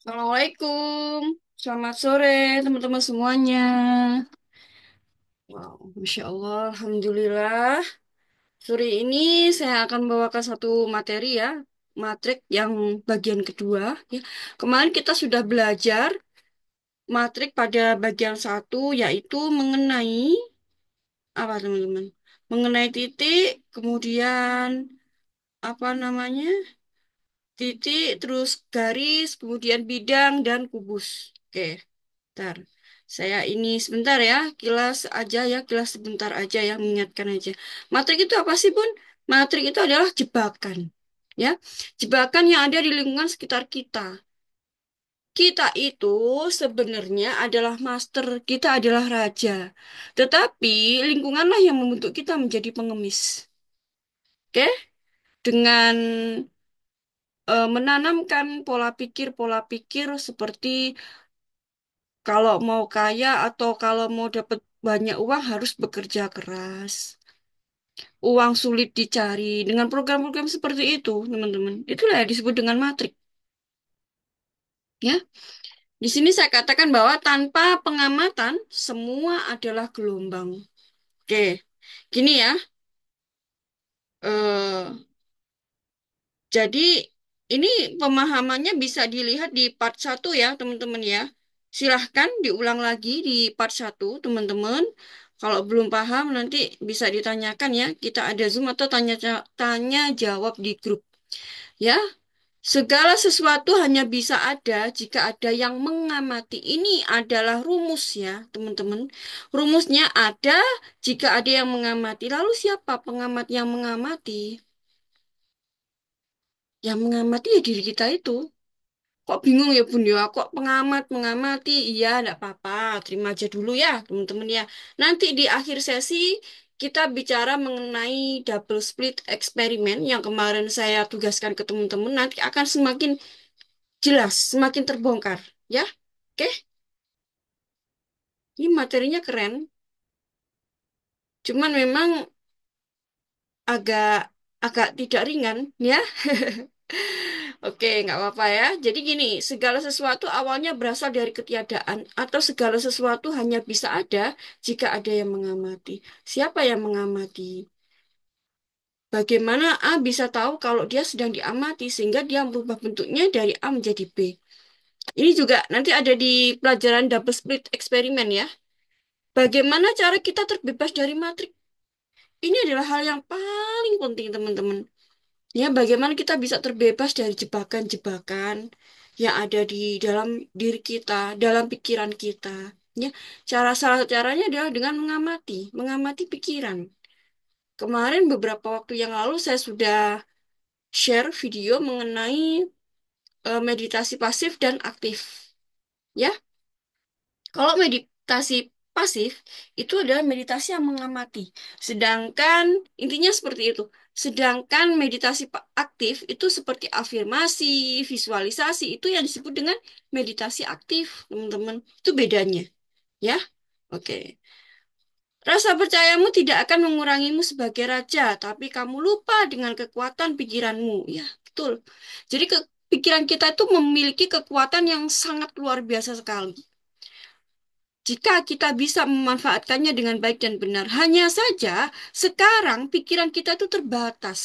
Assalamualaikum, selamat sore teman-teman semuanya. Wow, Masya Allah, Alhamdulillah. Sore ini saya akan membawakan satu materi ya, matrik yang bagian kedua. Ya. Kemarin kita sudah belajar matrik pada bagian satu, yaitu mengenai apa teman-teman? Mengenai titik, kemudian apa namanya? Titik, terus garis, kemudian bidang dan kubus. Oke. Bentar. Saya ini sebentar ya, kilas aja ya, kilas sebentar aja ya, mengingatkan aja. Matrik itu apa sih, Bun? Matrik itu adalah jebakan. Ya, jebakan yang ada di lingkungan sekitar kita. Kita itu sebenarnya adalah master, kita adalah raja. Tetapi lingkunganlah yang membentuk kita menjadi pengemis. Oke? Dengan menanamkan pola pikir seperti kalau mau kaya atau kalau mau dapat banyak uang harus bekerja keras. Uang sulit dicari. Dengan program-program seperti itu, teman-teman. Itulah yang disebut dengan matrik. Ya, di sini saya katakan bahwa tanpa pengamatan, semua adalah gelombang. Oke, gini ya. Eh, jadi ini pemahamannya bisa dilihat di part satu ya, teman-teman ya. Silahkan diulang lagi di part satu, teman-teman. Kalau belum paham nanti bisa ditanyakan ya. Kita ada Zoom atau tanya jawab di grup. Ya, segala sesuatu hanya bisa ada jika ada yang mengamati. Ini adalah rumus ya, teman-teman. Rumusnya ada jika ada yang mengamati. Lalu siapa pengamat yang mengamati? Yang mengamati ya diri kita itu. Kok bingung ya Bun ya? Kok pengamat mengamati? Iya, enggak apa-apa. Terima aja dulu ya, teman-teman ya. Nanti di akhir sesi kita bicara mengenai double split eksperimen yang kemarin saya tugaskan ke teman-teman. Nanti akan semakin jelas, semakin terbongkar. Ya, oke? Ini materinya keren. Cuman memang agak agak tidak ringan ya. Oke, nggak apa-apa ya. Jadi gini, segala sesuatu awalnya berasal dari ketiadaan atau segala sesuatu hanya bisa ada jika ada yang mengamati. Siapa yang mengamati? Bagaimana A bisa tahu kalau dia sedang diamati sehingga dia merubah bentuknya dari A menjadi B? Ini juga nanti ada di pelajaran double split eksperimen ya. Bagaimana cara kita terbebas dari matrik? Ini adalah hal yang paling penting, teman-teman. Ya, bagaimana kita bisa terbebas dari jebakan-jebakan yang ada di dalam diri kita, dalam pikiran kita. Ya, salah caranya adalah dengan mengamati pikiran. Kemarin beberapa waktu yang lalu saya sudah share video mengenai meditasi pasif dan aktif. Ya, kalau meditasi pasif itu adalah meditasi yang mengamati. Sedangkan intinya seperti itu. Sedangkan meditasi aktif itu seperti afirmasi, visualisasi itu yang disebut dengan meditasi aktif, teman-teman. Itu bedanya, ya. Oke. Rasa percayamu tidak akan mengurangimu sebagai raja, tapi kamu lupa dengan kekuatan pikiranmu. Ya, betul. Jadi pikiran kita itu memiliki kekuatan yang sangat luar biasa sekali. Jika kita bisa memanfaatkannya dengan baik dan benar, hanya saja sekarang pikiran kita itu terbatas.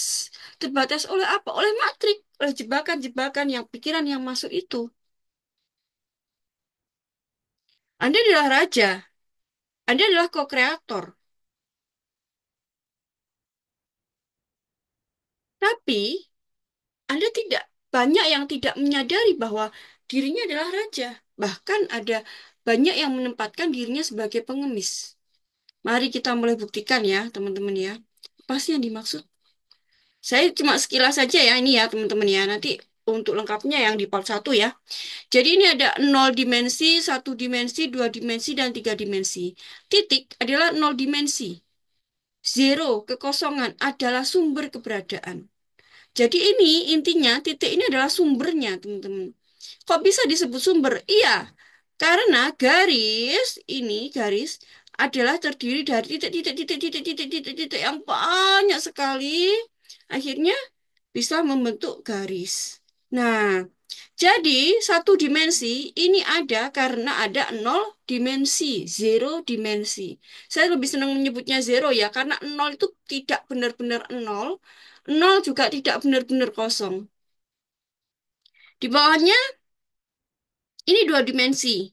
Terbatas oleh apa? Oleh matrik, oleh jebakan-jebakan yang pikiran yang masuk itu. Anda adalah raja, Anda adalah co-kreator. Tapi Anda tidak banyak yang tidak menyadari bahwa dirinya adalah raja. Bahkan ada banyak yang menempatkan dirinya sebagai pengemis. Mari kita mulai buktikan ya, teman-teman ya. Apa sih yang dimaksud? Saya cuma sekilas saja ya ini ya teman-teman ya. Nanti untuk lengkapnya yang di part satu ya. Jadi ini ada nol dimensi, satu dimensi, dua dimensi, dan tiga dimensi. Titik adalah nol dimensi. Zero, kekosongan adalah sumber keberadaan. Jadi ini intinya titik ini adalah sumbernya teman-teman. Kok bisa disebut sumber? Iya, karena garis adalah terdiri dari titik yang banyak sekali. Akhirnya bisa membentuk garis. Nah, jadi satu dimensi ini ada karena ada nol dimensi, zero dimensi. Saya lebih senang menyebutnya zero ya, karena nol itu tidak benar-benar nol, nol juga tidak benar-benar kosong. Di bawahnya ini dua dimensi.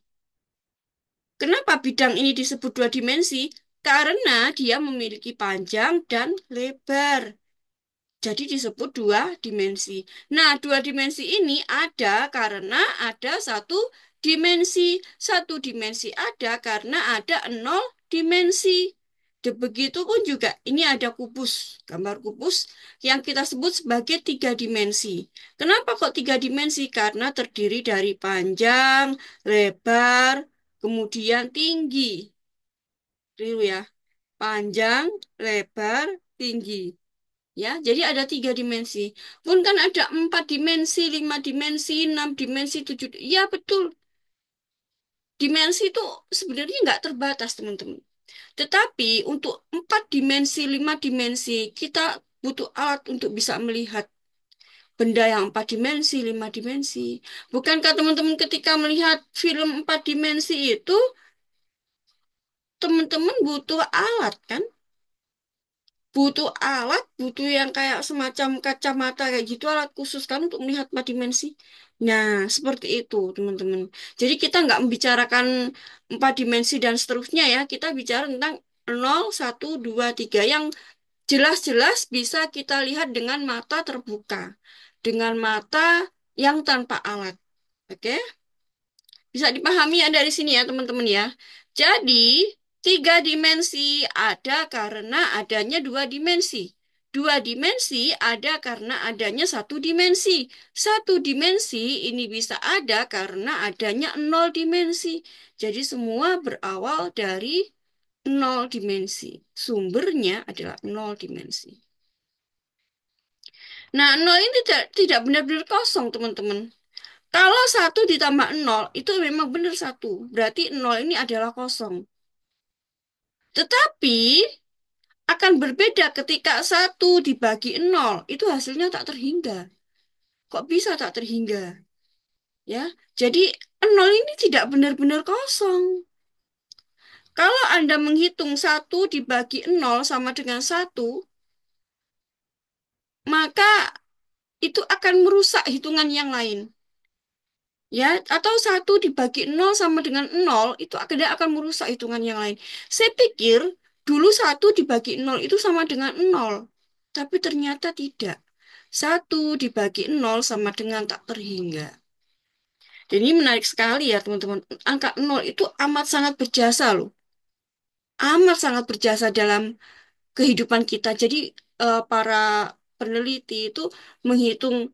Kenapa bidang ini disebut dua dimensi? Karena dia memiliki panjang dan lebar. Jadi disebut dua dimensi. Nah, dua dimensi ini ada karena ada satu dimensi. Satu dimensi ada karena ada nol dimensi. Begitupun juga ini ada kubus, gambar kubus yang kita sebut sebagai tiga dimensi. Kenapa kok tiga dimensi? Karena terdiri dari panjang, lebar, kemudian tinggi. Dulu ya, panjang, lebar, tinggi. Ya, jadi ada tiga dimensi. Pun kan ada empat dimensi, lima dimensi, enam dimensi, tujuh. Ya, betul. Dimensi itu sebenarnya nggak terbatas, teman-teman. Tetapi untuk empat dimensi, lima dimensi, kita butuh alat untuk bisa melihat benda yang empat dimensi, lima dimensi. Bukankah teman-teman ketika melihat film empat dimensi itu, teman-teman butuh alat kan? Butuh alat, butuh yang kayak semacam kacamata kayak gitu, alat khusus kan untuk melihat empat dimensi. Nah, seperti itu, teman-teman. Jadi kita nggak membicarakan empat dimensi dan seterusnya ya. Kita bicara tentang nol, satu, 2, 3 yang jelas-jelas bisa kita lihat dengan mata terbuka. Dengan mata yang tanpa alat. Oke? Bisa dipahami ya dari sini ya, teman-teman ya. Jadi, tiga dimensi ada karena adanya dua dimensi. Dua dimensi ada karena adanya satu dimensi. Satu dimensi ini bisa ada karena adanya nol dimensi. Jadi, semua berawal dari nol dimensi. Sumbernya adalah nol dimensi. Nah, nol ini tidak benar-benar kosong, teman-teman. Kalau satu ditambah nol, itu memang benar satu. Berarti nol ini adalah kosong. Tetapi akan berbeda ketika satu dibagi nol. Itu hasilnya tak terhingga. Kok bisa tak terhingga? Ya, jadi nol ini tidak benar-benar kosong. Kalau Anda menghitung satu dibagi nol sama dengan satu, maka itu akan merusak hitungan yang lain. Ya, atau satu dibagi nol sama dengan nol itu akan merusak hitungan yang lain. Saya pikir dulu satu dibagi nol itu sama dengan nol, tapi ternyata tidak. Satu dibagi nol sama dengan tak terhingga. Dan ini menarik sekali ya teman-teman. Angka nol itu amat sangat berjasa loh. Amat sangat berjasa dalam kehidupan kita. Jadi para peneliti itu menghitung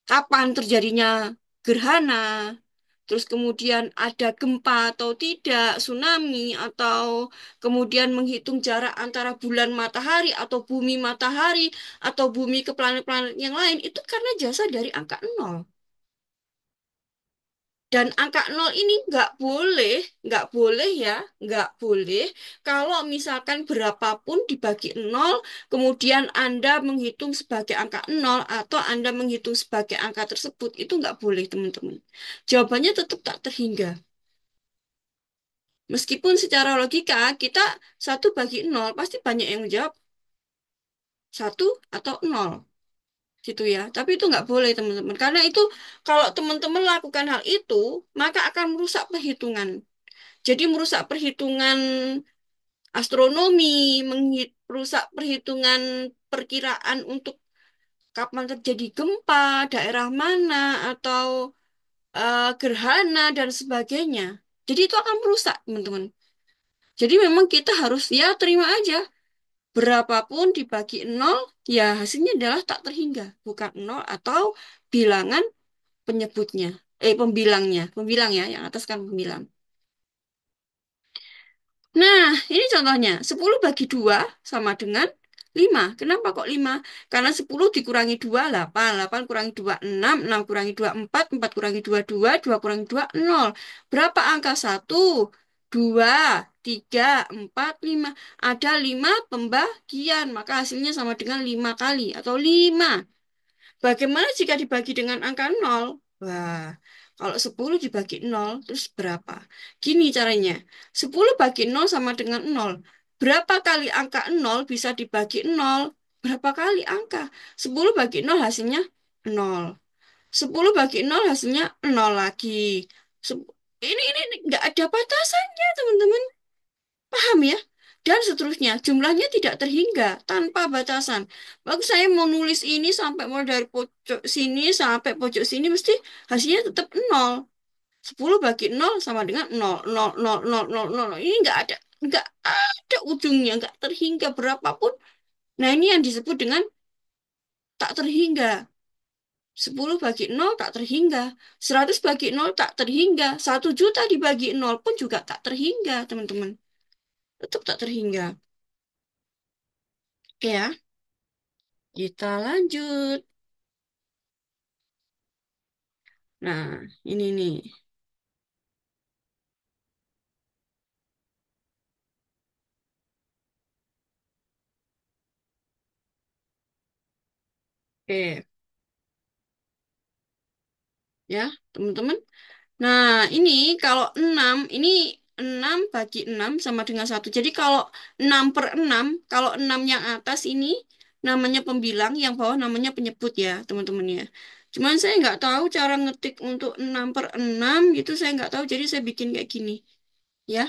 kapan terjadinya gerhana, terus kemudian ada gempa atau tidak, tsunami, atau kemudian menghitung jarak antara bulan matahari atau bumi matahari atau bumi ke planet-planet yang lain, itu karena jasa dari angka nol. Dan angka nol ini nggak boleh ya, nggak boleh kalau misalkan berapapun dibagi nol, kemudian Anda menghitung sebagai angka nol atau Anda menghitung sebagai angka tersebut, itu nggak boleh, teman-teman. Jawabannya tetap tak terhingga. Meskipun secara logika kita satu bagi nol pasti banyak yang menjawab satu atau nol gitu ya. Tapi itu nggak boleh teman-teman. Karena itu kalau teman-teman lakukan hal itu maka akan merusak perhitungan. Jadi merusak perhitungan astronomi, merusak perhitungan perkiraan untuk kapan terjadi gempa, daerah mana atau gerhana dan sebagainya. Jadi itu akan merusak teman-teman. Jadi memang kita harus ya terima aja. Berapapun dibagi nol, ya hasilnya adalah tak terhingga. Bukan nol atau bilangan penyebutnya. Pembilangnya. Pembilang ya, yang atas kan pembilang. Nah, ini contohnya. 10 bagi 2 sama dengan 5. Kenapa kok 5? Karena 10 dikurangi 2, 8. 8 kurangi 2, 6. 6 kurangi 2, 4. 4 kurangi 2, 2. 2 kurangi 2, 0. Berapa angka 1? 2, 3, 4, 5. Ada 5 pembagian. Maka hasilnya sama dengan 5 kali atau 5. Bagaimana jika dibagi dengan angka nol? Wah, kalau 10 dibagi nol, terus berapa? Gini caranya. 10 bagi nol sama dengan nol. Berapa kali angka nol bisa dibagi nol? Berapa kali angka? 10 bagi nol hasilnya nol. 10 bagi nol hasilnya nol lagi. Sep- ini nggak ada batasannya, teman-teman. Paham ya? Dan seterusnya, jumlahnya tidak terhingga, tanpa batasan. Waktu saya mau nulis ini sampai mulai dari pojok sini sampai pojok sini, mesti hasilnya tetap nol. 10 bagi nol sama dengan nol, nol, nol, nol, nol, nol. Ini nggak ada ujungnya, nggak terhingga berapapun. Nah, ini yang disebut dengan tak terhingga. 10 bagi nol tak terhingga. 100 bagi nol tak terhingga. 1 juta dibagi nol pun juga tak terhingga, teman-teman. Tetap tak terhingga. Oke ya. Kita lanjut. Nah, ini nih. Oke, ya, teman-teman. Nah, ini kalau 6 ini 6 bagi 6 sama dengan satu. Jadi kalau 6 per 6 kalau 6 yang atas ini namanya pembilang, yang bawah namanya penyebut ya, teman-teman ya. Cuman saya nggak tahu cara ngetik untuk 6 per 6 gitu, saya nggak tahu. Jadi saya bikin kayak gini, ya.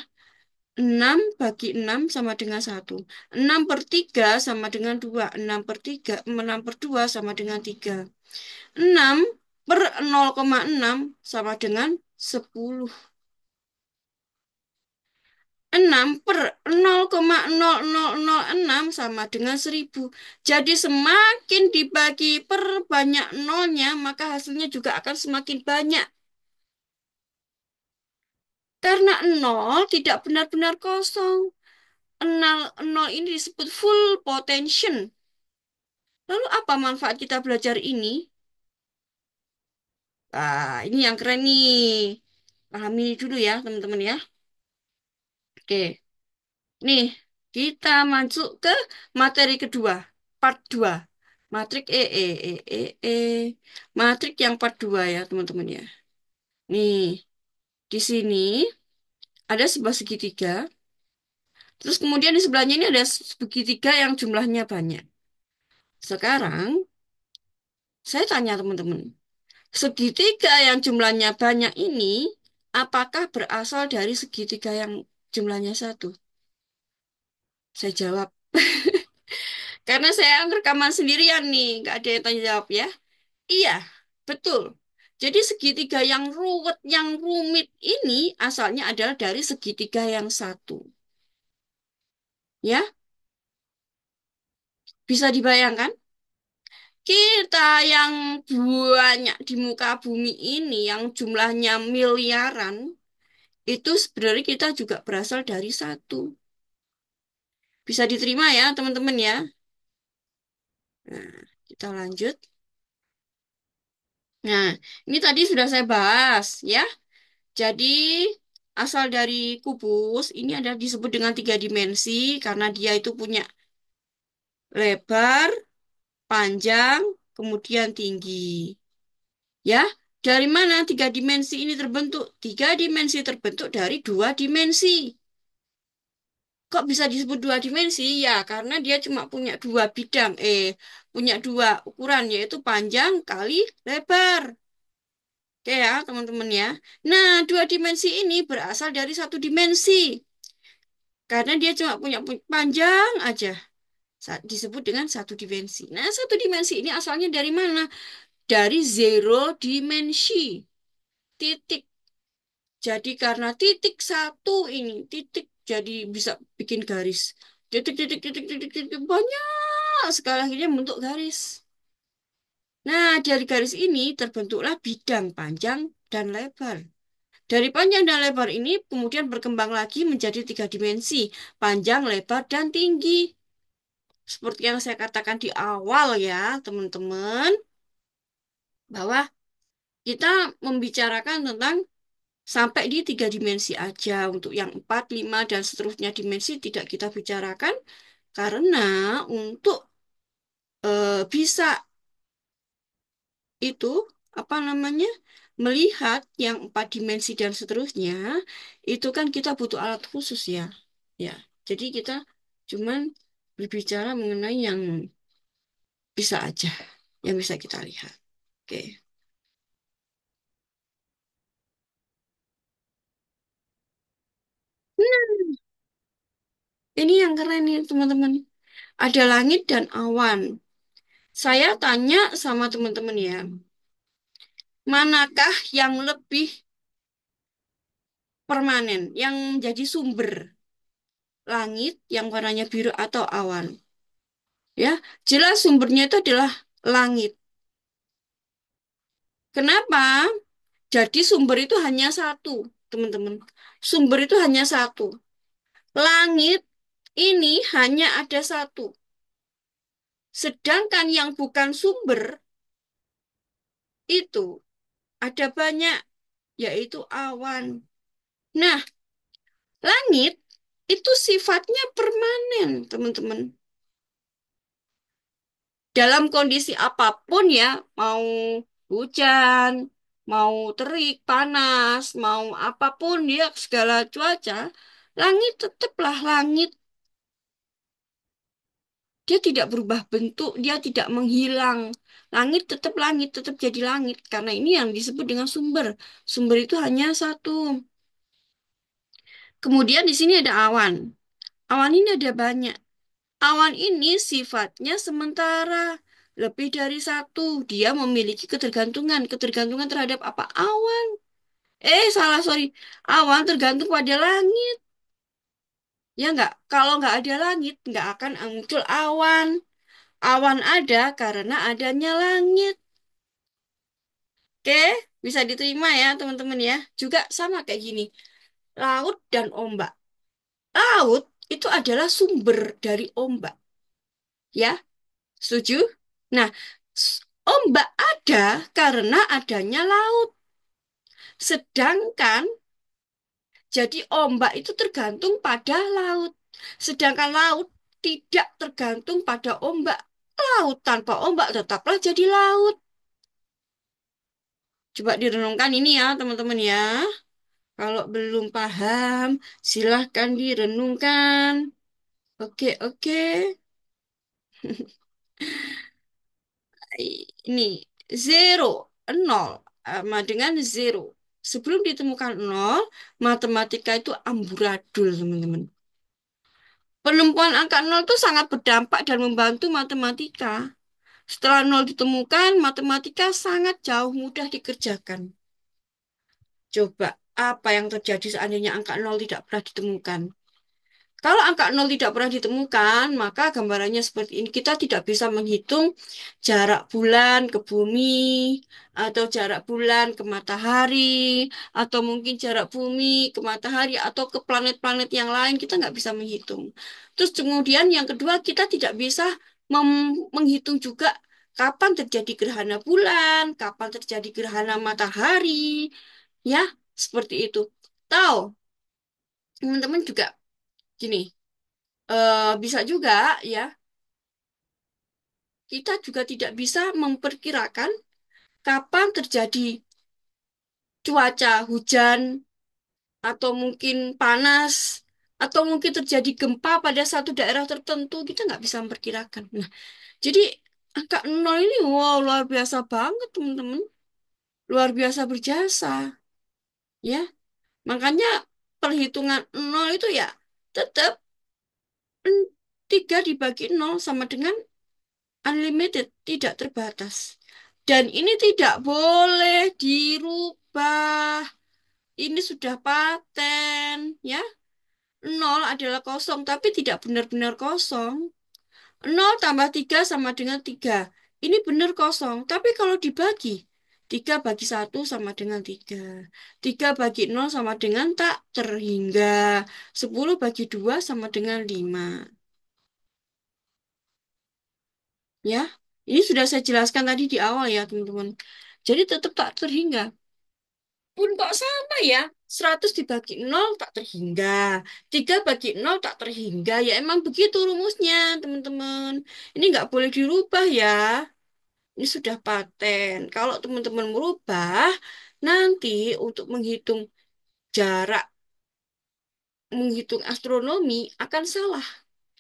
6 bagi 6 sama dengan satu. 6 per 3 sama dengan 2. 6 per 2 sama dengan 3. 6 per 0,6 sama dengan 10. 6 per 0,0006 sama dengan 1000. Jadi semakin dibagi per banyak nolnya, maka hasilnya juga akan semakin banyak. Karena nol tidak benar-benar kosong. Nol ini disebut full potential. Lalu apa manfaat kita belajar ini? Ini yang keren nih. Pahami dulu ya, teman-teman ya. Oke. Nih, kita masuk ke materi kedua, part 2. Matrik Matrik yang part 2 ya, teman-teman ya. Nih, di sini ada sebuah segitiga. Terus kemudian di sebelahnya ini ada segitiga yang jumlahnya banyak. Sekarang, saya tanya teman-teman, segitiga yang jumlahnya banyak ini, apakah berasal dari segitiga yang jumlahnya satu? Saya jawab, karena saya rekaman sendirian nih, nggak ada yang tanya jawab ya. Iya, betul. Jadi segitiga yang ruwet, yang rumit ini asalnya adalah dari segitiga yang satu. Ya, bisa dibayangkan? Kita yang banyak di muka bumi ini, yang jumlahnya miliaran, itu sebenarnya kita juga berasal dari satu. Bisa diterima ya, teman-teman ya. Nah, kita lanjut. Nah, ini tadi sudah saya bahas ya. Jadi, asal dari kubus ini ada disebut dengan 3 dimensi karena dia itu punya lebar, panjang, kemudian tinggi. Ya, dari mana 3 dimensi ini terbentuk? 3 dimensi terbentuk dari 2 dimensi. Kok bisa disebut 2 dimensi? Ya, karena dia cuma punya dua bidang, punya dua ukuran, yaitu panjang kali lebar. Oke ya, teman-teman ya. Nah, 2 dimensi ini berasal dari 1 dimensi. Karena dia cuma punya panjang aja. Disebut dengan 1 dimensi. Nah, 1 dimensi ini asalnya dari mana? Dari zero dimensi. Titik. Jadi karena titik satu ini, titik jadi bisa bikin garis. Titik, titik, titik, titik, titik. Banyak sekali akhirnya bentuk garis. Nah, dari garis ini terbentuklah bidang panjang dan lebar. Dari panjang dan lebar ini kemudian berkembang lagi menjadi 3 dimensi, panjang, lebar, dan tinggi. Seperti yang saya katakan di awal ya, teman-teman, bahwa kita membicarakan tentang sampai di 3 dimensi aja. Untuk yang 4, 5, dan seterusnya dimensi tidak kita bicarakan karena untuk bisa itu apa namanya melihat yang 4 dimensi dan seterusnya itu kan kita butuh alat khusus ya. Ya, jadi kita cuman berbicara mengenai yang bisa aja, yang bisa kita lihat. Oke. Nah, ini yang keren nih teman-teman. Ada langit dan awan. Saya tanya sama teman-teman ya, manakah yang lebih permanen, yang menjadi sumber langit yang warnanya biru atau awan? Ya, jelas sumbernya itu adalah langit. Kenapa? Jadi sumber itu hanya satu, teman-teman. Sumber itu hanya satu. Langit ini hanya ada satu. Sedangkan yang bukan sumber itu ada banyak, yaitu awan. Nah, langit itu sifatnya permanen, teman-teman. Dalam kondisi apapun ya, mau hujan, mau terik, panas, mau apapun dia segala cuaca, langit tetaplah langit. Dia tidak berubah bentuk, dia tidak menghilang. Langit, tetap jadi langit. Karena ini yang disebut dengan sumber. Sumber itu hanya satu. Kemudian di sini ada awan. Awan ini ada banyak. Awan ini sifatnya sementara, lebih dari satu. Dia memiliki ketergantungan. Ketergantungan terhadap apa? Awan. Salah, sorry. Awan tergantung pada langit. Ya enggak? Kalau enggak ada langit, enggak akan muncul awan. Awan ada karena adanya langit. Oke, bisa diterima ya teman-teman ya. Juga sama kayak gini. Laut dan ombak. Laut itu adalah sumber dari ombak. Ya, setuju? Nah, ombak ada karena adanya laut. Sedangkan jadi ombak itu tergantung pada laut. Sedangkan laut tidak tergantung pada ombak. Laut tanpa ombak tetaplah jadi laut. Coba direnungkan ini ya teman-teman ya. Kalau belum paham, silahkan direnungkan. Oke, oke. Ini zero, nol, sama dengan zero. Sebelum ditemukan nol, matematika itu amburadul, teman-teman. Penemuan angka nol itu sangat berdampak dan membantu matematika. Setelah nol ditemukan, matematika sangat jauh mudah dikerjakan. Coba, apa yang terjadi seandainya angka nol tidak pernah ditemukan? Kalau angka nol tidak pernah ditemukan, maka gambarannya seperti ini. Kita tidak bisa menghitung jarak bulan ke bumi, atau jarak bulan ke matahari, atau mungkin jarak bumi ke matahari, atau ke planet-planet yang lain. Kita nggak bisa menghitung. Terus kemudian yang kedua, kita tidak bisa menghitung juga kapan terjadi gerhana bulan, kapan terjadi gerhana matahari, ya, seperti itu. Tahu, teman-teman juga gini. Bisa juga ya, kita juga tidak bisa memperkirakan kapan terjadi cuaca hujan atau mungkin panas atau mungkin terjadi gempa pada satu daerah tertentu. Kita nggak bisa memperkirakan. Nah, jadi angka nol ini wow luar biasa banget teman-teman. Luar biasa berjasa ya. Makanya perhitungan nol itu ya tetap 3 dibagi nol sama dengan unlimited, tidak terbatas. Dan ini tidak boleh dirubah. Ini sudah paten, ya. Nol adalah kosong, tapi tidak benar-benar kosong. Nol tambah 3 sama dengan 3. Ini benar kosong, tapi kalau dibagi, 3 bagi satu sama dengan 3. 3 bagi nol sama dengan tak terhingga. 10 bagi 2 sama dengan 5. Ya, ini sudah saya jelaskan tadi di awal ya, teman-teman. Jadi tetap tak terhingga. Pun kok sama ya, 100 dibagi nol tak terhingga. 3 bagi nol tak terhingga. Ya emang begitu rumusnya, teman-teman. Ini nggak boleh dirubah ya. Ini sudah paten. Kalau teman-teman merubah, nanti untuk menghitung jarak, menghitung astronomi akan salah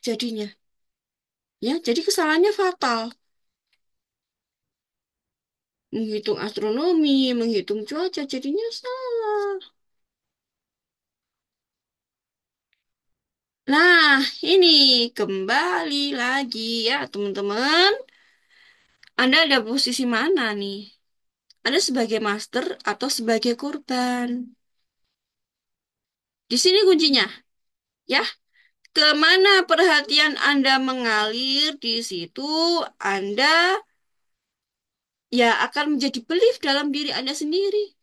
jadinya. Ya, jadi kesalahannya fatal. Menghitung astronomi, menghitung cuaca, jadinya salah. Nah, ini kembali lagi ya, teman-teman. Anda ada posisi mana nih? Anda sebagai master atau sebagai korban? Di sini kuncinya, ya. Kemana perhatian Anda mengalir, di situ Anda ya akan menjadi belief dalam diri Anda sendiri.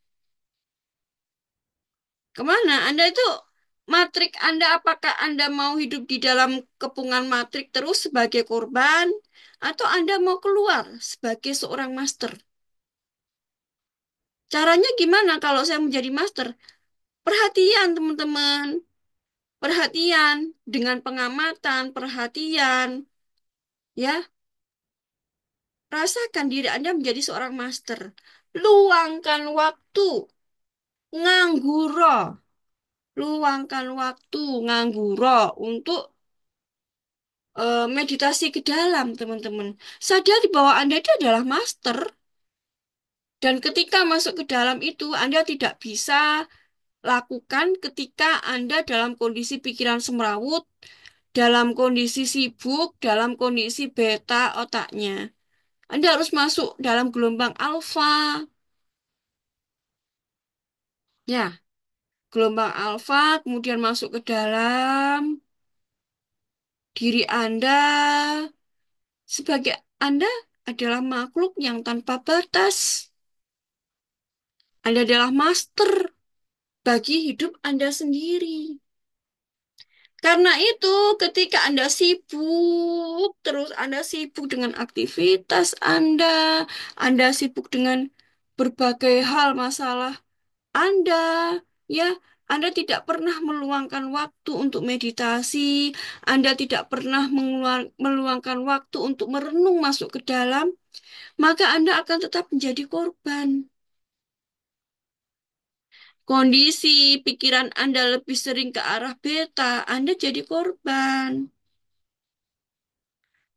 Kemana? Anda itu matrik Anda, apakah Anda mau hidup di dalam kepungan matrik terus sebagai korban, atau Anda mau keluar sebagai seorang master? Caranya gimana kalau saya menjadi master? Perhatian, teman-teman. Perhatian dengan pengamatan, perhatian. Ya, rasakan diri Anda menjadi seorang master. Luangkan waktu, ngangguro. Luangkan waktu, ngangguro untuk meditasi ke dalam, teman-teman. Sadari bahwa Anda itu adalah master. Dan ketika masuk ke dalam itu, Anda tidak bisa lakukan ketika Anda dalam kondisi pikiran semrawut, dalam kondisi sibuk, dalam kondisi beta otaknya. Anda harus masuk dalam gelombang alfa. Ya, gelombang alfa, kemudian masuk ke dalam diri Anda. Sebagai Anda adalah makhluk yang tanpa batas. Anda adalah master bagi hidup Anda sendiri. Karena itu, ketika Anda sibuk, terus Anda sibuk dengan aktivitas Anda sibuk dengan berbagai hal masalah Anda, ya, Anda tidak pernah meluangkan waktu untuk meditasi, Anda tidak pernah meluangkan waktu untuk merenung masuk ke dalam, maka Anda akan tetap menjadi korban. Kondisi pikiran Anda lebih sering ke arah beta, Anda jadi korban.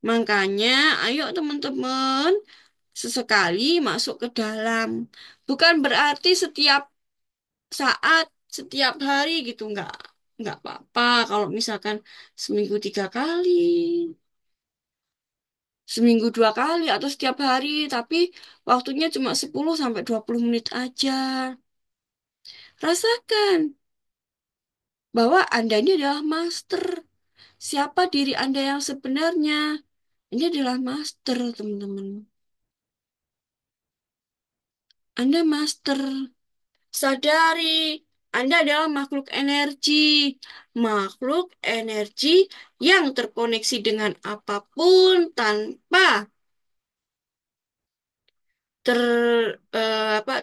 Makanya, ayo teman-teman, sesekali masuk ke dalam. Bukan berarti setiap saat, setiap hari gitu, nggak apa-apa. Kalau misalkan seminggu 3 kali, seminggu 2 kali, atau setiap hari, tapi waktunya cuma 10 sampai 20 menit aja. Rasakan bahwa Anda ini adalah master. Siapa diri Anda yang sebenarnya? Ini adalah master, teman-teman. Anda master. Sadari, Anda adalah makhluk energi. Makhluk energi yang terkoneksi dengan apapun ter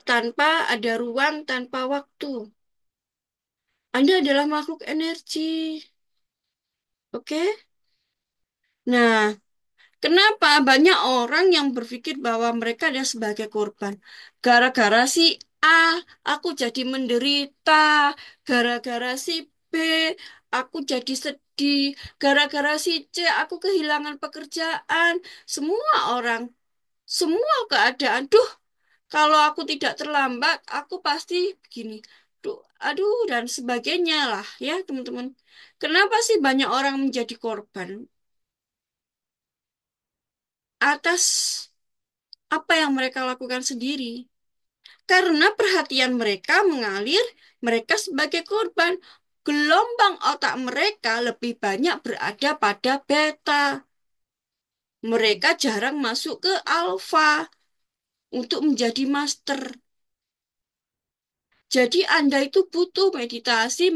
tanpa ada ruang, tanpa waktu. Anda adalah makhluk energi. Oke? Nah, kenapa banyak orang yang berpikir bahwa mereka adalah sebagai korban? Gara-gara si A, aku jadi menderita. Gara-gara si B, aku jadi sedih. Gara-gara si C, aku kehilangan pekerjaan. Semua orang, semua keadaan. Duh, kalau aku tidak terlambat, aku pasti begini. Duh, aduh, dan sebagainya lah ya, teman-teman. Kenapa sih banyak orang menjadi korban atas apa yang mereka lakukan sendiri? Karena perhatian mereka mengalir, mereka sebagai korban. Gelombang otak mereka lebih banyak berada pada beta. Mereka jarang masuk ke alfa untuk menjadi master. Jadi Anda itu butuh meditasi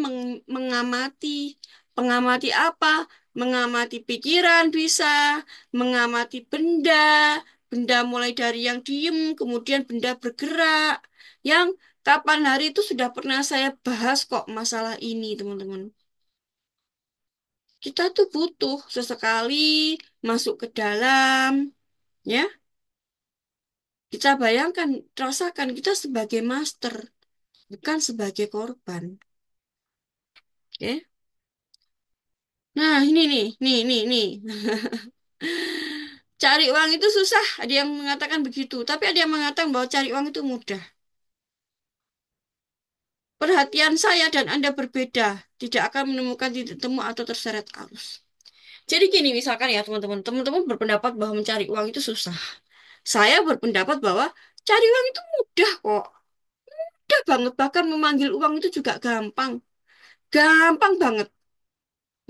mengamati. Mengamati apa? Mengamati pikiran bisa, mengamati benda, benda mulai dari yang diem, kemudian benda bergerak. Yang kapan hari itu sudah pernah saya bahas kok masalah ini, teman-teman. Kita tuh butuh sesekali masuk ke dalam, ya. Kita bayangkan, rasakan kita sebagai master, bukan sebagai korban. Oke? Nah, ini nih. Cari uang itu susah, ada yang mengatakan begitu. Tapi ada yang mengatakan bahwa cari uang itu mudah. Perhatian saya dan Anda berbeda, tidak akan menemukan titik temu atau terseret arus. Jadi gini misalkan ya teman-teman, teman-teman berpendapat bahwa mencari uang itu susah. Saya berpendapat bahwa cari uang itu mudah kok. Mudah banget, bahkan memanggil uang itu juga gampang. Gampang banget.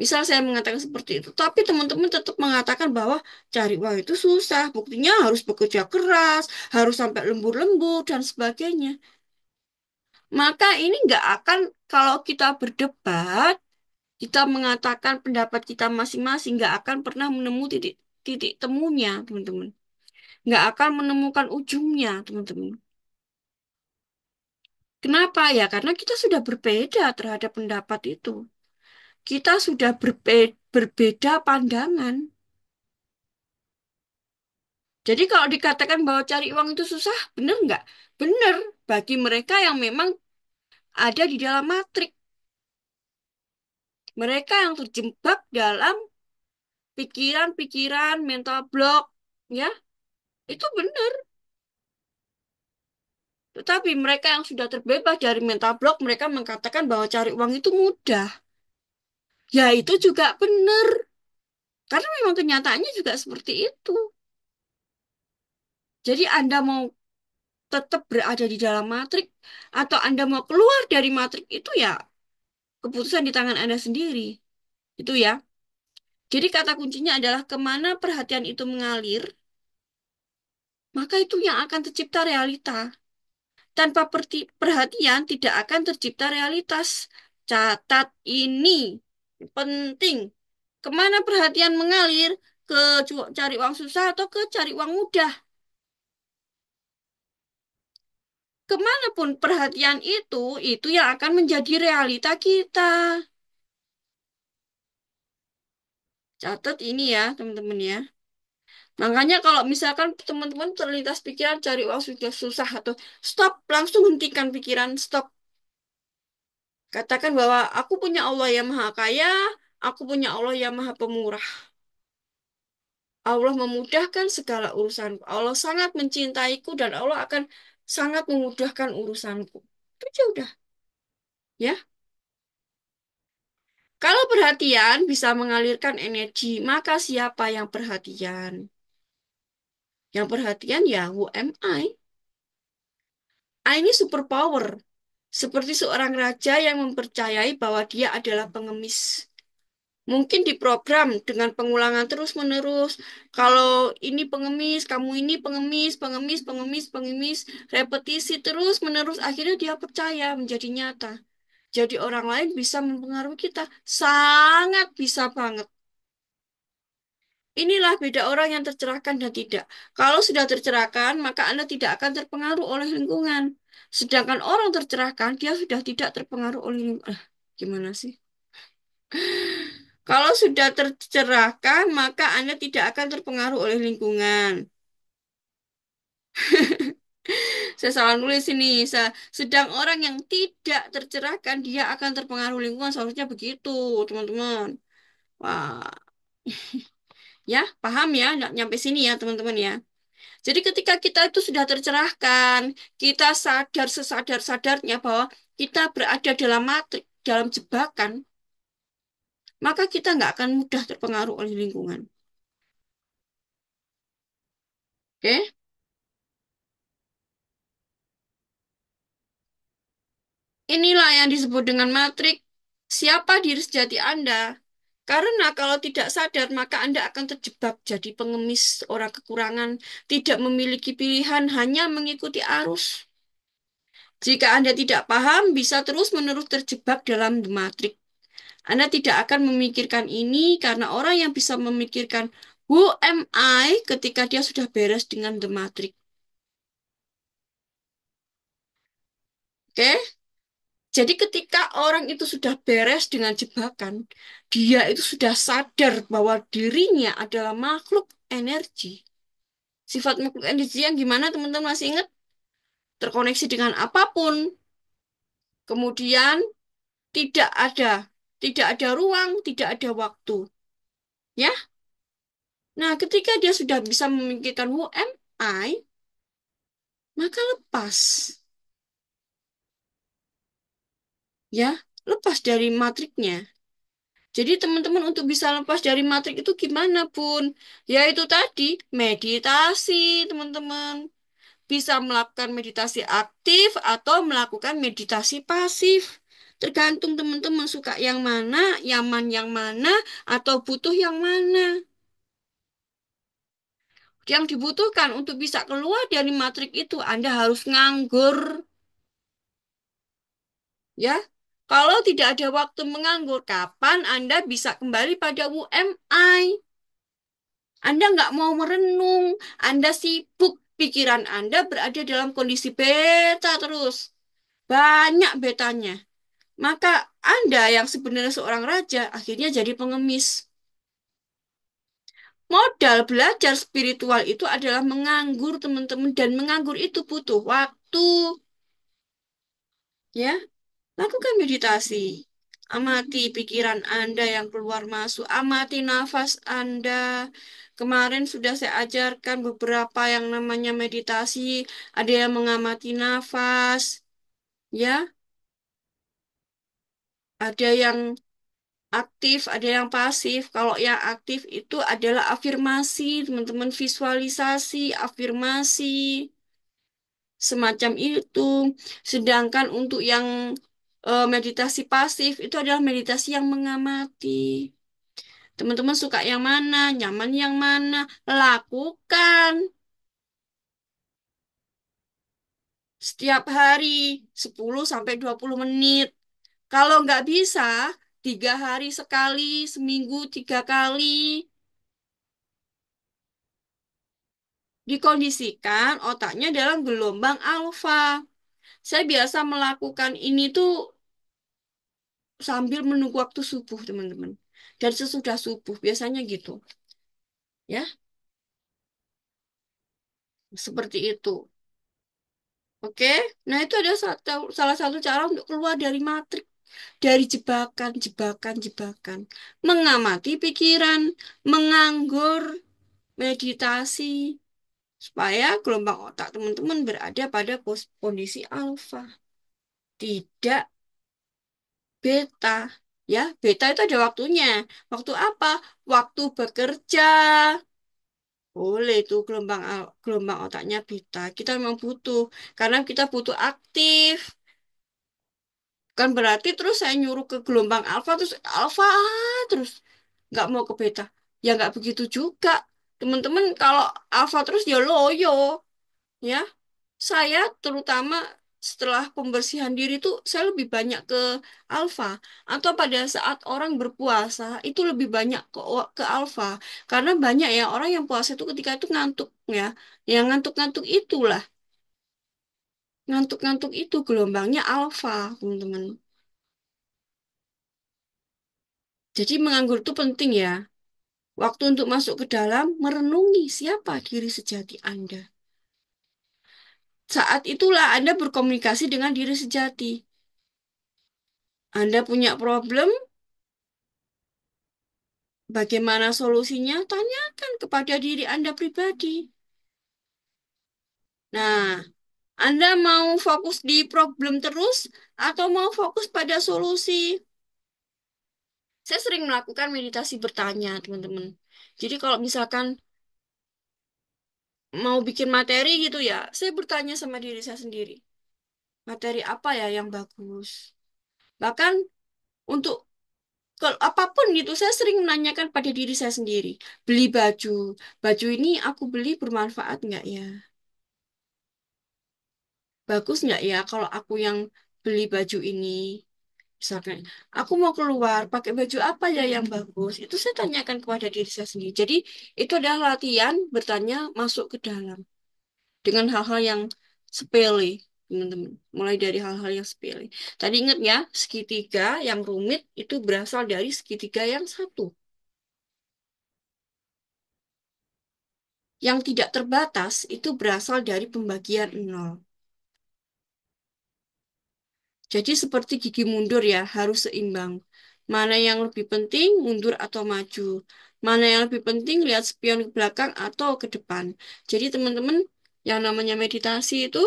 Misal saya mengatakan seperti itu, tapi teman-teman tetap mengatakan bahwa cari uang itu susah. Buktinya harus bekerja keras, harus sampai lembur-lembur, dan sebagainya. Maka ini nggak akan, kalau kita berdebat, kita mengatakan pendapat kita masing-masing, nggak akan pernah menemu titik titik temunya, teman-teman. Nggak akan menemukan ujungnya, teman-teman. Kenapa? Ya, karena kita sudah berbeda terhadap pendapat itu. Kita sudah berbeda pandangan. Jadi kalau dikatakan bahwa cari uang itu susah, benar nggak? Benar bagi mereka yang memang ada di dalam matrik. Mereka yang terjebak dalam pikiran-pikiran mental block, ya, itu benar. Tetapi mereka yang sudah terbebas dari mental block, mereka mengatakan bahwa cari uang itu mudah. Ya, itu juga benar. Karena memang kenyataannya juga seperti itu. Jadi Anda mau tetap berada di dalam matrik atau Anda mau keluar dari matrik itu ya keputusan di tangan Anda sendiri. Itu ya. Jadi kata kuncinya adalah kemana perhatian itu mengalir, maka itu yang akan tercipta realita. Tanpa perhatian tidak akan tercipta realitas. Catat ini penting. Kemana perhatian mengalir? Ke cari uang susah atau ke cari uang mudah? Kemanapun perhatian itu yang akan menjadi realita kita. Catat ini ya, teman-teman ya. Makanya kalau misalkan teman-teman terlintas pikiran cari uang sudah susah atau stop, langsung hentikan pikiran, stop. Katakan bahwa aku punya Allah yang maha kaya, aku punya Allah yang maha pemurah. Allah memudahkan segala urusanku. Allah sangat mencintaiku dan Allah akan sangat memudahkan urusanku. Itu aja udah, ya. Kalau perhatian bisa mengalirkan energi, maka siapa yang perhatian? Yang perhatian ya who am I? I ini superpower. Seperti seorang raja yang mempercayai bahwa dia adalah pengemis. Mungkin diprogram dengan pengulangan terus-menerus. Kalau ini pengemis, kamu ini pengemis, pengemis, pengemis, pengemis, repetisi terus-menerus. Akhirnya dia percaya menjadi nyata. Jadi orang lain bisa mempengaruhi kita. Sangat bisa banget. Inilah beda orang yang tercerahkan dan tidak. Kalau sudah tercerahkan, maka Anda tidak akan terpengaruh oleh lingkungan. Sedangkan orang tercerahkan, dia sudah tidak terpengaruh oleh lingkungan. Gimana sih? Kalau sudah tercerahkan, maka Anda tidak akan terpengaruh oleh lingkungan. Saya salah nulis ini. Sedang orang yang tidak tercerahkan, dia akan terpengaruh lingkungan. Seharusnya begitu, teman-teman. Wah, ya, paham ya? Nggak nyampe sini ya, teman-teman ya. Jadi ketika kita itu sudah tercerahkan, kita sadar sesadar-sadarnya bahwa kita berada dalam matrik, dalam jebakan, maka kita nggak akan mudah terpengaruh oleh lingkungan. Oke? Inilah yang disebut dengan matrik. Siapa diri sejati Anda? Karena kalau tidak sadar, maka Anda akan terjebak jadi pengemis, orang kekurangan, tidak memiliki pilihan, hanya mengikuti arus. Jika Anda tidak paham, bisa terus-menerus terjebak dalam the matrix. Anda tidak akan memikirkan ini karena orang yang bisa memikirkan who am I ketika dia sudah beres dengan the matrix. Oke? Jadi ketika orang itu sudah beres dengan jebakan, dia itu sudah sadar bahwa dirinya adalah makhluk energi. Sifat makhluk energi yang gimana teman-teman masih ingat? Terkoneksi dengan apapun. Kemudian tidak ada, tidak ada ruang, tidak ada waktu. Ya, nah ketika dia sudah bisa memikirkan who am I, maka lepas, ya, lepas dari matriknya. Jadi teman-teman untuk bisa lepas dari matrik itu gimana pun? Ya itu tadi, meditasi teman-teman. Bisa melakukan meditasi aktif atau melakukan meditasi pasif. Tergantung teman-teman suka yang mana, nyaman yang mana, atau butuh yang mana. Yang dibutuhkan untuk bisa keluar dari matrik itu, Anda harus nganggur, ya. Kalau tidak ada waktu menganggur, kapan Anda bisa kembali pada UMI? Anda nggak mau merenung, Anda sibuk, pikiran Anda berada dalam kondisi beta terus. Banyak betanya. Maka Anda yang sebenarnya seorang raja akhirnya jadi pengemis. Modal belajar spiritual itu adalah menganggur, teman-teman, dan menganggur itu butuh waktu, ya. Lakukan meditasi. Amati pikiran Anda yang keluar masuk, amati nafas Anda. Kemarin sudah saya ajarkan beberapa yang namanya meditasi, ada yang mengamati nafas, ya, ada yang aktif, ada yang pasif. Kalau yang aktif itu adalah afirmasi, teman-teman visualisasi, afirmasi, semacam itu. Sedangkan untuk yang meditasi pasif itu adalah meditasi yang mengamati. Teman-teman suka yang mana, nyaman yang mana, lakukan setiap hari 10 sampai 20 menit. Kalau nggak bisa, 3 hari sekali, seminggu 3 kali. Dikondisikan otaknya dalam gelombang alfa. Saya biasa melakukan ini tuh sambil menunggu waktu subuh, teman-teman. Dan sesudah subuh, biasanya gitu. Ya, seperti itu. Oke, nah itu ada salah satu cara untuk keluar dari matrik, dari jebakan, jebakan, jebakan. Mengamati pikiran, menganggur, meditasi, supaya gelombang otak teman-teman berada pada kondisi alfa. Tidak beta. Ya, beta itu ada waktunya. Waktu apa? Waktu bekerja. Boleh itu gelombang otaknya beta. Kita memang butuh karena kita butuh aktif. Kan berarti terus saya nyuruh ke gelombang alfa terus nggak mau ke beta. Ya nggak begitu juga. Teman-teman kalau alfa terus ya loyo, ya. Saya terutama setelah pembersihan diri itu saya lebih banyak ke alfa atau pada saat orang berpuasa itu lebih banyak ke alfa karena banyak ya orang yang puasa itu ketika itu ngantuk, ya. Yang ngantuk-ngantuk itulah, ngantuk-ngantuk itu gelombangnya alfa, teman-teman. Jadi menganggur itu penting ya. Waktu untuk masuk ke dalam merenungi siapa diri sejati Anda. Saat itulah Anda berkomunikasi dengan diri sejati. Anda punya problem, bagaimana solusinya? Tanyakan kepada diri Anda pribadi. Nah, Anda mau fokus di problem terus atau mau fokus pada solusi? Saya sering melakukan meditasi bertanya, teman-teman. Jadi kalau misalkan mau bikin materi gitu ya, saya bertanya sama diri saya sendiri. Materi apa ya yang bagus? Bahkan untuk kalau apapun gitu, saya sering menanyakan pada diri saya sendiri. Beli baju, baju ini aku beli bermanfaat nggak ya? Bagus nggak ya kalau aku yang beli baju ini? Misalkan, aku mau keluar, pakai baju apa ya yang bagus? Itu saya tanyakan kepada diri saya sendiri. Jadi, itu adalah latihan bertanya masuk ke dalam. Dengan hal-hal yang sepele, teman-teman. Mulai dari hal-hal yang sepele. Tadi ingat ya, segitiga yang rumit itu berasal dari segitiga yang satu. Yang tidak terbatas itu berasal dari pembagian nol. Jadi seperti gigi mundur ya, harus seimbang. Mana yang lebih penting, mundur atau maju. Mana yang lebih penting, lihat spion ke belakang atau ke depan. Jadi teman-teman, yang namanya meditasi itu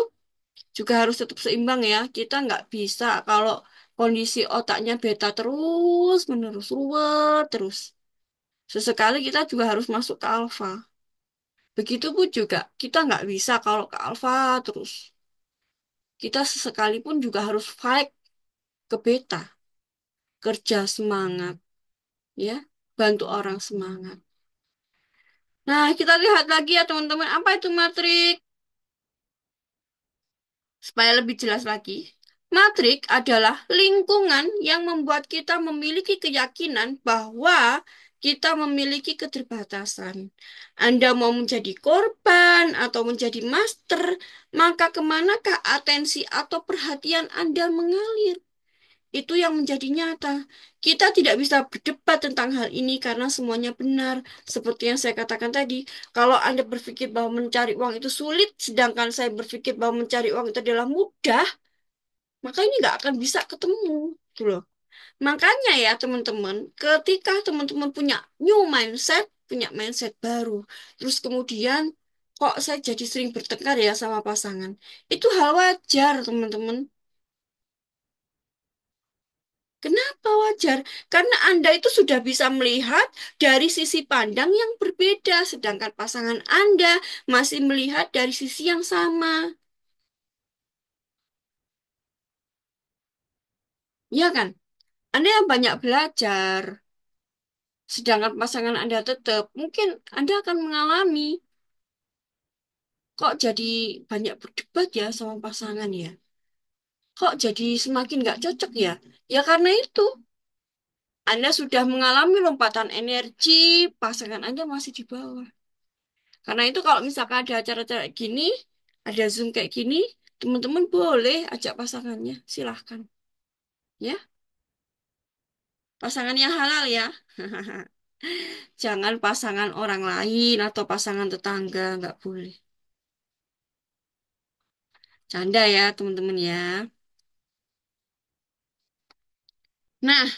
juga harus tetap seimbang ya. Kita nggak bisa kalau kondisi otaknya beta terus, menerus, ruwet terus. Sesekali kita juga harus masuk ke alfa. Begitupun juga, kita nggak bisa kalau ke alfa terus. Kita sesekali pun juga harus fight ke beta. Kerja semangat, ya. Bantu orang semangat. Nah, kita lihat lagi ya teman-teman, apa itu matrik? Supaya lebih jelas lagi, matrik adalah lingkungan yang membuat kita memiliki keyakinan bahwa kita memiliki keterbatasan. Anda mau menjadi korban atau menjadi master, maka kemanakah atensi atau perhatian Anda mengalir? Itu yang menjadi nyata. Kita tidak bisa berdebat tentang hal ini karena semuanya benar. Seperti yang saya katakan tadi, kalau Anda berpikir bahwa mencari uang itu sulit, sedangkan saya berpikir bahwa mencari uang itu adalah mudah, maka ini nggak akan bisa ketemu. Gitu loh. Makanya ya teman-teman, ketika teman-teman punya new mindset, punya mindset baru, terus kemudian kok saya jadi sering bertengkar ya sama pasangan. Itu hal wajar teman-teman. Kenapa wajar? Karena Anda itu sudah bisa melihat dari sisi pandang yang berbeda, sedangkan pasangan Anda masih melihat dari sisi yang sama. Ya kan? Anda yang banyak belajar, sedangkan pasangan Anda tetap, mungkin Anda akan mengalami, kok jadi banyak berdebat ya sama pasangan ya? Kok jadi semakin nggak cocok ya? Ya karena itu, Anda sudah mengalami lompatan energi, pasangan Anda masih di bawah. Karena itu kalau misalkan ada acara-acara kayak gini, ada Zoom kayak gini, teman-teman boleh ajak pasangannya, silahkan. Ya, pasangan yang halal ya. Jangan pasangan orang lain atau pasangan tetangga, nggak boleh. Canda ya teman-teman ya. Nah,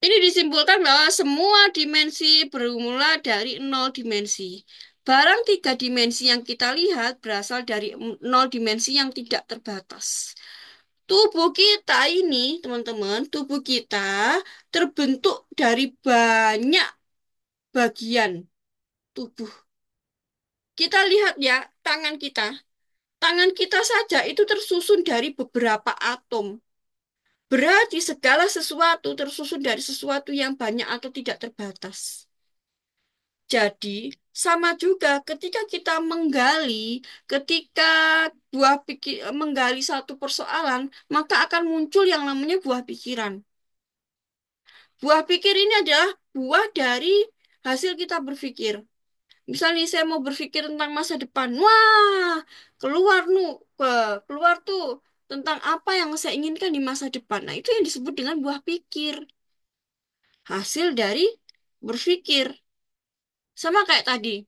ini disimpulkan bahwa semua dimensi bermula dari nol dimensi. Barang tiga dimensi yang kita lihat berasal dari nol dimensi yang tidak terbatas. Tubuh kita ini, teman-teman, tubuh kita terbentuk dari banyak bagian tubuh. Kita lihat ya, tangan kita. Tangan kita saja itu tersusun dari beberapa atom. Berarti segala sesuatu tersusun dari sesuatu yang banyak atau tidak terbatas. Jadi, sama juga ketika kita menggali, ketika menggali satu persoalan, maka akan muncul yang namanya buah pikiran. Buah pikir ini adalah buah dari hasil kita berpikir. Misalnya saya mau berpikir tentang masa depan. Wah, keluar keluar tuh tentang apa yang saya inginkan di masa depan. Nah, itu yang disebut dengan buah pikir. Hasil dari berpikir. Sama kayak tadi.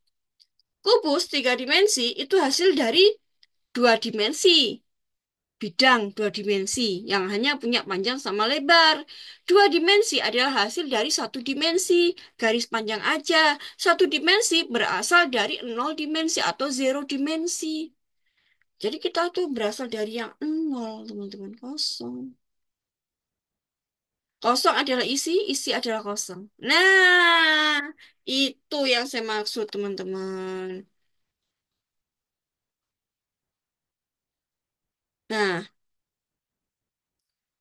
Kubus tiga dimensi itu hasil dari dua dimensi. Bidang dua dimensi yang hanya punya panjang sama lebar. Dua dimensi adalah hasil dari satu dimensi, garis panjang aja. Satu dimensi berasal dari nol dimensi atau zero dimensi. Jadi kita tuh berasal dari yang nol, teman-teman, kosong. Kosong adalah isi, isi adalah kosong. Nah, itu yang saya maksud, teman-teman. Nah,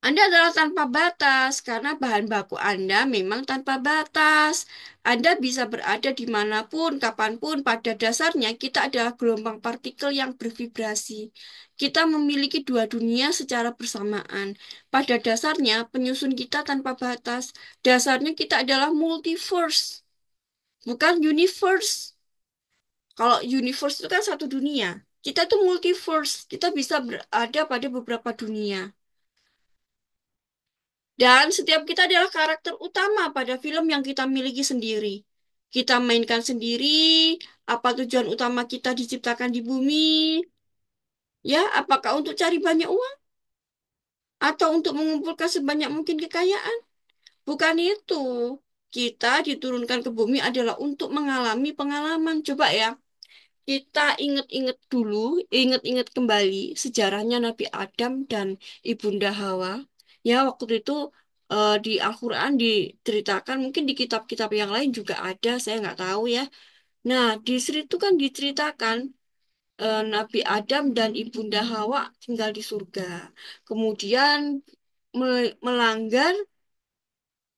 Anda adalah tanpa batas karena bahan baku Anda memang tanpa batas. Anda bisa berada dimanapun, kapanpun. Pada dasarnya kita adalah gelombang partikel yang bervibrasi. Kita memiliki dua dunia secara bersamaan. Pada dasarnya penyusun kita tanpa batas. Dasarnya kita adalah multiverse, bukan universe. Kalau universe itu kan satu dunia. Kita itu multiverse. Kita bisa berada pada beberapa dunia. Dan setiap kita adalah karakter utama pada film yang kita miliki sendiri. Kita mainkan sendiri, Apa tujuan utama kita diciptakan di bumi? Ya, apakah untuk cari banyak uang atau untuk mengumpulkan sebanyak mungkin kekayaan? Bukan itu. Kita diturunkan ke bumi adalah untuk mengalami pengalaman. Coba ya, kita ingat-ingat dulu, ingat-ingat kembali sejarahnya Nabi Adam dan Ibunda Hawa. Ya, waktu itu di Al-Quran diceritakan, mungkin di kitab-kitab yang lain juga ada, saya nggak tahu ya. Nah, di situ kan diceritakan Nabi Adam dan Ibunda Hawa tinggal di surga. Kemudian melanggar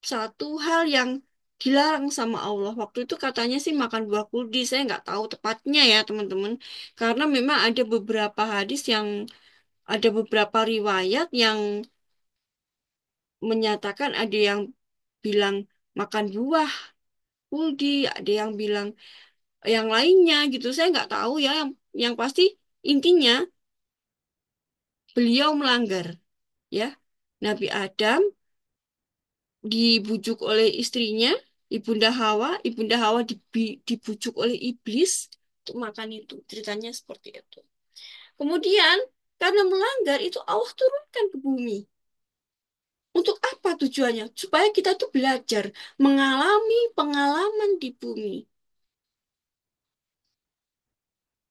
satu hal yang dilarang sama Allah. Waktu itu katanya sih makan buah kuldi. Saya nggak tahu tepatnya ya teman-teman. Karena memang ada beberapa hadis yang ada beberapa riwayat yang menyatakan ada yang bilang makan buah kuldi, ada yang bilang yang lainnya gitu. Saya nggak tahu ya. Yang pasti intinya beliau melanggar ya. Nabi Adam dibujuk oleh istrinya, Ibunda Hawa dibujuk oleh iblis untuk makan itu. Ceritanya seperti itu. Kemudian, karena melanggar itu Allah turunkan ke bumi. Untuk apa tujuannya? Supaya kita tuh belajar mengalami pengalaman di bumi.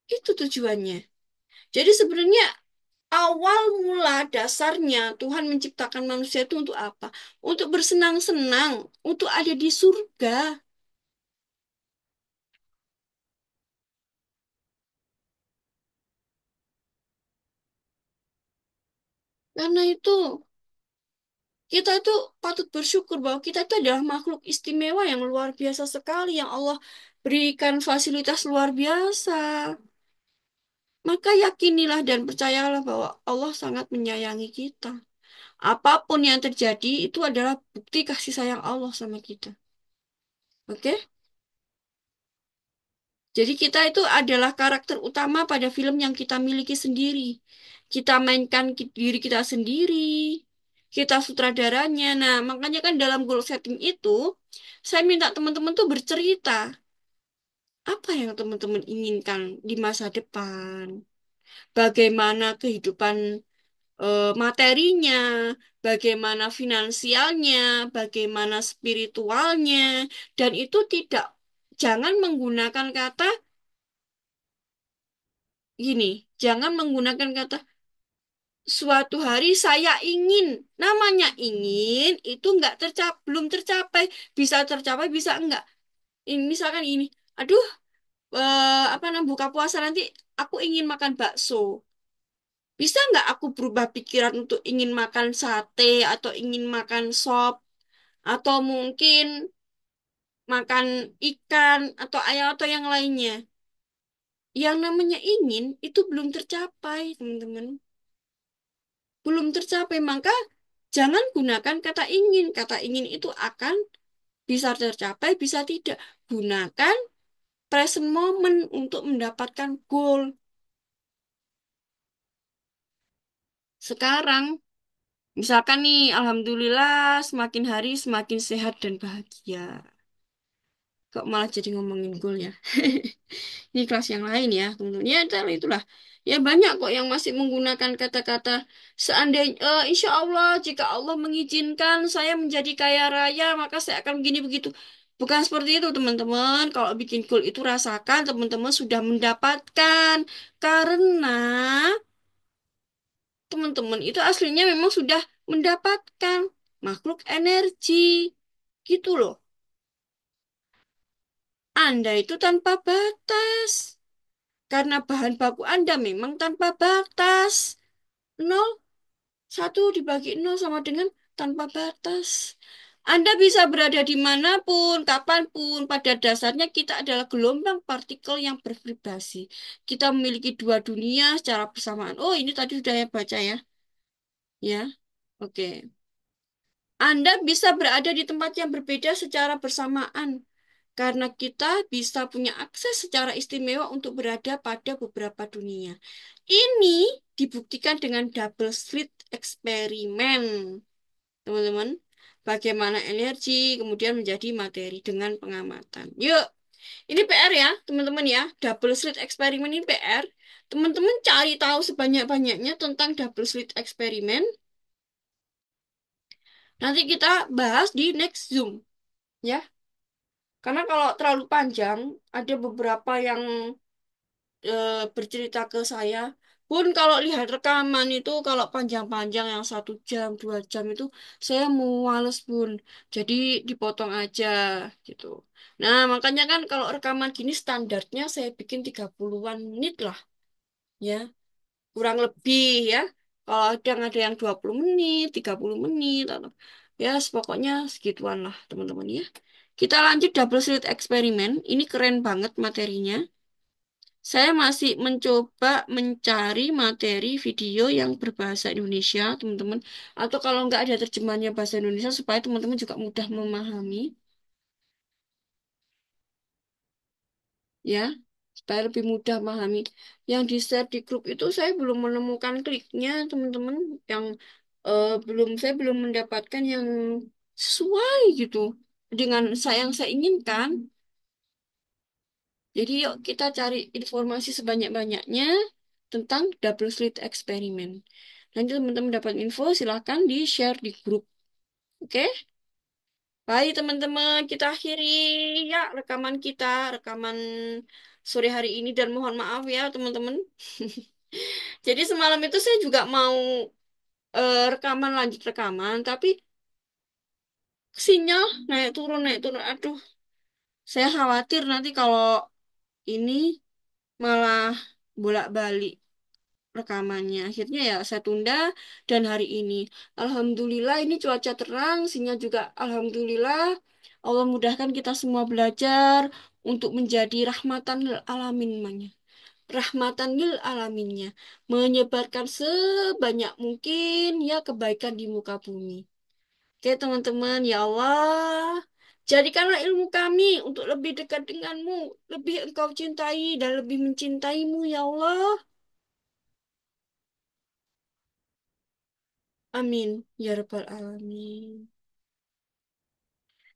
Itu tujuannya. Jadi sebenarnya awal mula dasarnya Tuhan menciptakan manusia itu untuk apa? Untuk bersenang-senang, untuk ada di surga. Karena itu kita itu patut bersyukur bahwa kita itu adalah makhluk istimewa yang luar biasa sekali, yang Allah berikan fasilitas luar biasa. Maka yakinilah dan percayalah bahwa Allah sangat menyayangi kita. Apapun yang terjadi itu adalah bukti kasih sayang Allah sama kita. Oke? Jadi kita itu adalah karakter utama pada film yang kita miliki sendiri. Kita mainkan diri kita sendiri. Kita sutradaranya. Nah, makanya kan dalam goal setting itu, saya minta teman-teman tuh bercerita. Apa yang teman-teman inginkan di masa depan? Bagaimana kehidupan materinya, bagaimana finansialnya, bagaimana spiritualnya. Dan itu tidak, jangan menggunakan kata gini, jangan menggunakan kata suatu hari saya ingin. Namanya ingin itu nggak belum tercapai. Bisa tercapai, bisa enggak. Ini misalkan ini, aduh, apa namanya buka puasa nanti aku ingin makan bakso. Bisa nggak aku berubah pikiran untuk ingin makan sate atau ingin makan sop atau mungkin makan ikan atau ayam atau yang lainnya. Yang namanya ingin itu belum tercapai, teman-teman. Belum tercapai, maka jangan gunakan kata ingin. Kata ingin itu akan bisa tercapai, bisa tidak. Gunakan present moment untuk mendapatkan goal. Sekarang, misalkan nih, Alhamdulillah semakin hari semakin sehat dan bahagia. Kok malah jadi ngomongin goal ya? Ini kelas yang lain ya, tentunya itulah. Ya banyak kok yang masih menggunakan kata-kata seandainya, insya Allah jika Allah mengizinkan saya menjadi kaya raya, maka saya akan begini begitu. Bukan seperti itu teman-teman. Kalau bikin goal itu rasakan teman-teman sudah mendapatkan. Karena teman-teman itu aslinya memang sudah mendapatkan makhluk energi. Gitu loh. Anda itu tanpa batas. Karena bahan baku Anda memang tanpa batas. Nol, satu dibagi nol sama dengan tanpa batas. Anda bisa berada dimanapun, kapanpun. Pada dasarnya kita adalah gelombang partikel yang bervibrasi. Kita memiliki dua dunia secara bersamaan. Oh, ini tadi sudah saya baca ya. Ya, oke. Anda bisa berada di tempat yang berbeda secara bersamaan. Karena kita bisa punya akses secara istimewa untuk berada pada beberapa dunia. Ini dibuktikan dengan double slit eksperimen, teman-teman. Bagaimana energi kemudian menjadi materi dengan pengamatan. Yuk, Ini PR ya, teman-teman ya. Double slit eksperimen ini PR. Teman-teman cari tahu sebanyak-banyaknya tentang double slit eksperimen. Nanti kita bahas di next Zoom ya. Karena kalau terlalu panjang, ada beberapa yang bercerita ke saya. Pun kalau lihat rekaman itu, kalau panjang-panjang yang 1 jam, 2 jam itu, saya muales pun. Jadi dipotong aja gitu. Nah, makanya kan kalau rekaman gini standarnya saya bikin 30-an menit lah ya. Kurang lebih ya. Kalau ada yang 20 menit, 30 menit, atau ya pokoknya segituan lah teman-teman ya. Kita lanjut double slit eksperimen. Ini keren banget materinya. Saya masih mencoba mencari materi video yang berbahasa Indonesia, teman-teman. Atau kalau nggak ada terjemahannya bahasa Indonesia, supaya teman-teman juga mudah memahami, ya. Supaya lebih mudah memahami. Yang di-share di grup itu saya belum menemukan kliknya, teman-teman. Yang saya belum mendapatkan yang sesuai gitu dengan yang saya inginkan. Jadi yuk kita cari informasi sebanyak-banyaknya tentang double slit eksperimen. Nanti teman-teman dapat info, silahkan di-share di grup. Oke? Baik teman-teman, kita akhiri ya rekaman sore hari ini dan mohon maaf ya teman-teman. Jadi semalam itu saya juga mau lanjut rekaman, tapi sinyal naik turun naik turun. Aduh, saya khawatir nanti kalau ini malah bolak-balik rekamannya. Akhirnya ya saya tunda dan hari ini. Alhamdulillah ini cuaca terang, sinyal juga alhamdulillah. Allah mudahkan kita semua belajar untuk menjadi rahmatan lil alamin namanya. Rahmatan lil alaminnya. Menyebarkan sebanyak mungkin ya kebaikan di muka bumi. Oke teman-teman, ya Allah. Jadikanlah ilmu kami untuk lebih dekat denganmu, lebih engkau cintai dan lebih mencintaimu ya Allah. Amin. Ya Rabbal Alamin.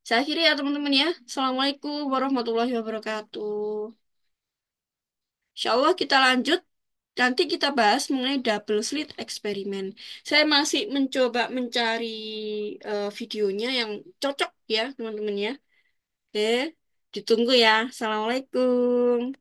Saya akhiri ya teman-teman ya. Assalamualaikum warahmatullahi wabarakatuh. Insya Allah kita lanjut. Nanti kita bahas mengenai double slit eksperimen. Saya masih mencoba mencari videonya yang cocok ya teman-teman ya. Oke, ditunggu ya. Assalamualaikum.